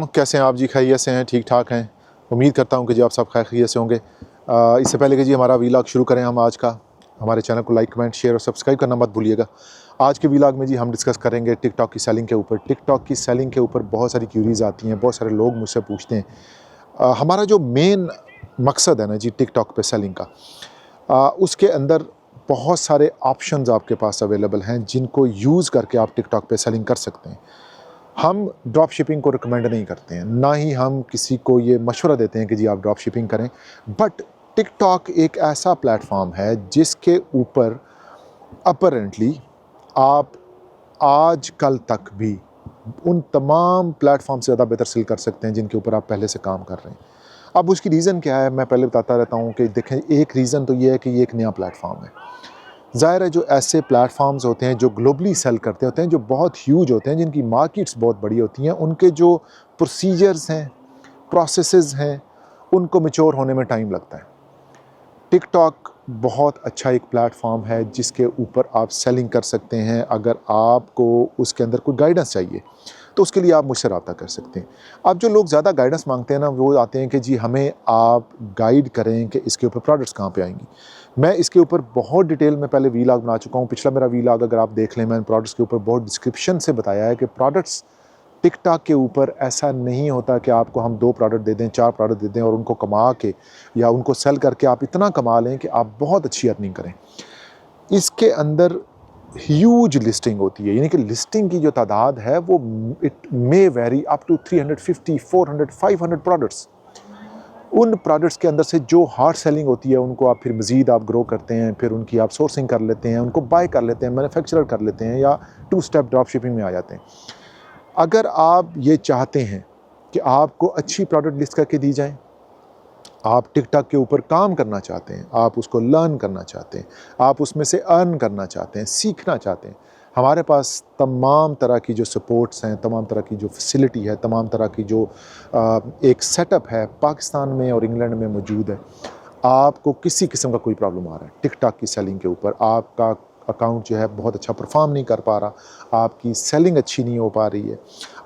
कैसे हैं आप जी? खैरियत से हैं? ठीक ठाक हैं? उम्मीद करता हूं कि जी आप सब खैरियत से होंगे। इससे पहले कि जी हमारा वीलॉग शुरू करें हम आज का, हमारे चैनल को लाइक कमेंट शेयर और सब्सक्राइब करना मत भूलिएगा। आज के वीलॉग में जी हम डिस्कस करेंगे टिकटॉक की सेलिंग के ऊपर। टिकटॉक की सेलिंग के ऊपर बहुत सारी क्यूरीज आती हैं, बहुत सारे लोग मुझसे पूछते हैं। हमारा जो मेन मकसद है ना जी टिकटॉक पे सेलिंग का, उसके अंदर बहुत सारे ऑप्शंस आपके पास अवेलेबल हैं जिनको यूज़ करके आप टिकटॉक पे सेलिंग कर सकते हैं। हम ड्रॉप शिपिंग को रिकमेंड नहीं करते हैं, ना ही हम किसी को ये मशवरा देते हैं कि जी आप ड्रॉप शिपिंग करें। बट टिकटॉक एक ऐसा प्लेटफॉर्म है जिसके ऊपर अपरेंटली आप आज कल तक भी उन तमाम प्लेटफॉर्म से ज़्यादा बेहतर सेल कर सकते हैं जिनके ऊपर आप पहले से काम कर रहे हैं। अब उसकी रीज़न क्या है, मैं पहले बताता रहता हूँ कि देखें, एक रीज़न तो ये है कि ये एक नया प्लेटफॉर्म है। ज़ाहिर है, जो ऐसे प्लेटफॉर्म्स होते हैं जो ग्लोबली सेल करते होते हैं, जो बहुत ह्यूज होते हैं, जिनकी मार्केट्स बहुत बड़ी होती हैं, उनके जो प्रोसीजर्स हैं, प्रोसेसेस हैं, उनको मैच्योर होने में टाइम लगता है। टिकटॉक बहुत अच्छा एक प्लेटफॉर्म है जिसके ऊपर आप सेलिंग कर सकते हैं। अगर आपको उसके अंदर कोई गाइडेंस चाहिए तो उसके लिए आप मुझसे रब्ता कर सकते हैं। अब जो लोग ज़्यादा गाइडेंस मांगते हैं ना, वो आते हैं कि जी हमें आप गाइड करें कि इसके ऊपर प्रोडक्ट्स कहाँ पे आएंगी। मैं इसके ऊपर बहुत डिटेल में पहले वीलॉग बना चुका हूँ। पिछला मेरा वीलॉग अगर आप देख लें, मैंने प्रोडक्ट्स के ऊपर बहुत डिस्क्रिप्शन से बताया है कि प्रोडक्ट्स टिकटॉक के ऊपर ऐसा नहीं होता कि आपको हम 2 प्रोडक्ट दे दें, 4 प्रोडक्ट दे दें और उनको कमा के या उनको सेल करके आप इतना कमा लें कि आप बहुत अच्छी अर्निंग करें। इसके अंदर ह्यूज लिस्टिंग होती है, यानी कि लिस्टिंग की जो तादाद है वो it may vary up to 350, 400, 500 products. उन प्रोडक्ट्स के अंदर से जो हार्ड सेलिंग होती है उनको आप फिर मज़ीद आप ग्रो करते हैं, फिर उनकी आप सोर्सिंग कर लेते हैं, उनको बाय कर लेते हैं, मैन्युफैक्चरर कर लेते हैं या 2 स्टेप ड्रॉप शिपिंग में आ जाते हैं। अगर आप ये चाहते हैं कि आपको अच्छी प्रोडक्ट लिस्ट करके दी जाए, आप टिकटॉक के ऊपर काम करना चाहते हैं, आप उसको लर्न करना चाहते हैं, आप उसमें से अर्न करना चाहते हैं, सीखना चाहते हैं, हमारे पास तमाम तरह की जो सपोर्ट्स हैं, तमाम तरह की जो फैसिलिटी है, तमाम तरह की जो एक सेटअप है पाकिस्तान में और इंग्लैंड में मौजूद है। आपको किसी किस्म का कोई प्रॉब्लम आ रहा है टिकटॉक की सेलिंग के ऊपर, आपका अकाउंट जो है बहुत अच्छा परफॉर्म नहीं कर पा रहा, आपकी सेलिंग अच्छी नहीं हो पा रही है,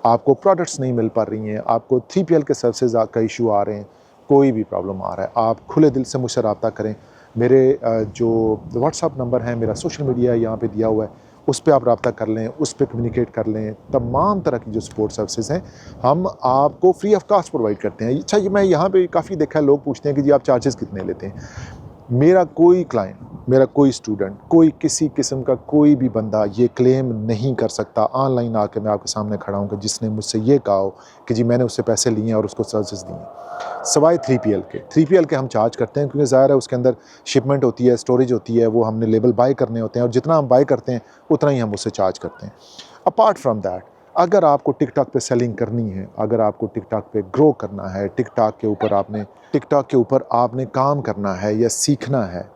आपको प्रोडक्ट्स नहीं मिल पा रही हैं, आपको 3PL के सर्विसेज का इशू आ रहे हैं, कोई भी प्रॉब्लम आ रहा है, आप खुले दिल से मुझसे रब्ता करें। मेरे जो व्हाट्सअप नंबर है, मेरा सोशल मीडिया यहाँ पे दिया हुआ है, उस पर आप रब्ता कर लें, उस पर कम्युनिकेट कर लें। तमाम तरह की जो सपोर्ट सर्विसेज हैं हम आपको फ्री ऑफ कॉस्ट प्रोवाइड करते हैं। अच्छा, ये मैं यहाँ पे काफ़ी देखा है, लोग पूछते हैं कि जी आप चार्जेस कितने लेते हैं। मेरा कोई क्लाइंट, मेरा कोई स्टूडेंट, कोई किसी किस्म का कोई भी बंदा ये क्लेम नहीं कर सकता ऑनलाइन आके मैं आपके सामने खड़ा हूँ कि जिसने मुझसे ये कहा हो कि जी मैंने उससे पैसे लिए हैं और उसको सर्विसेज दी हैं, सवाए 3PL के हम चार्ज करते हैं, क्योंकि ज़ाहिर है उसके अंदर शिपमेंट होती है, स्टोरेज होती है, वो हमने लेबल बाय करने होते हैं और जितना हम बाय करते हैं उतना ही हम उससे चार्ज करते हैं। अपार्ट फ्राम दैट, अगर आपको टिकटॉक पे सेलिंग करनी है, अगर आपको टिकटॉक पे ग्रो करना है, टिकटॉक के ऊपर आपने काम करना है या सीखना है,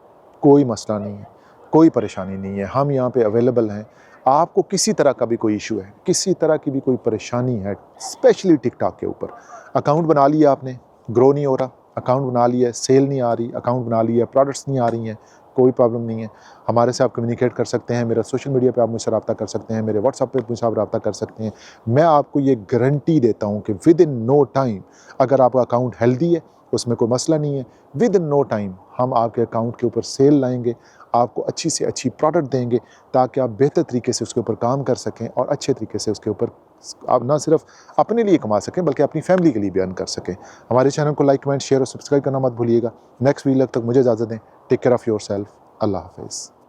कोई मसला नहीं है, कोई परेशानी नहीं है, हम यहाँ पे अवेलेबल हैं। आपको किसी तरह का भी कोई इशू है, किसी तरह की भी कोई परेशानी है, स्पेशली टिकटॉक के ऊपर, अकाउंट बना लिया आपने, ग्रो नहीं हो रहा, अकाउंट बना लिया, सेल नहीं आ रही, अकाउंट बना लिया, प्रोडक्ट्स नहीं आ रही हैं, कोई प्रॉब्लम नहीं है, हमारे से आप कम्युनिकेट कर सकते हैं। मेरा सोशल मीडिया पे आप मुझसे रब्ता कर सकते हैं, मेरे व्हाट्सएप पे मुझसे आप रब्ता कर सकते हैं। मैं आपको ये गारंटी देता हूँ कि विद इन नो टाइम, अगर आपका अकाउंट हेल्दी है, उसमें कोई मसला नहीं है, विद इन नो टाइम हम आपके अकाउंट के ऊपर सेल लाएंगे, आपको अच्छी से अच्छी प्रोडक्ट देंगे ताकि आप बेहतर तरीके से उसके ऊपर काम कर सकें और अच्छे तरीके से उसके ऊपर आप ना सिर्फ अपने लिए कमा सकें बल्कि अपनी फैमिली के लिए भी अर्न कर सकें। हमारे चैनल को लाइक कमेंट शेयर और सब्सक्राइब करना मत भूलिएगा। नेक्स्ट वीलॉग तक मुझे इजाज़त दें। Take care of yourself. अल्लाह हाफ़िज़।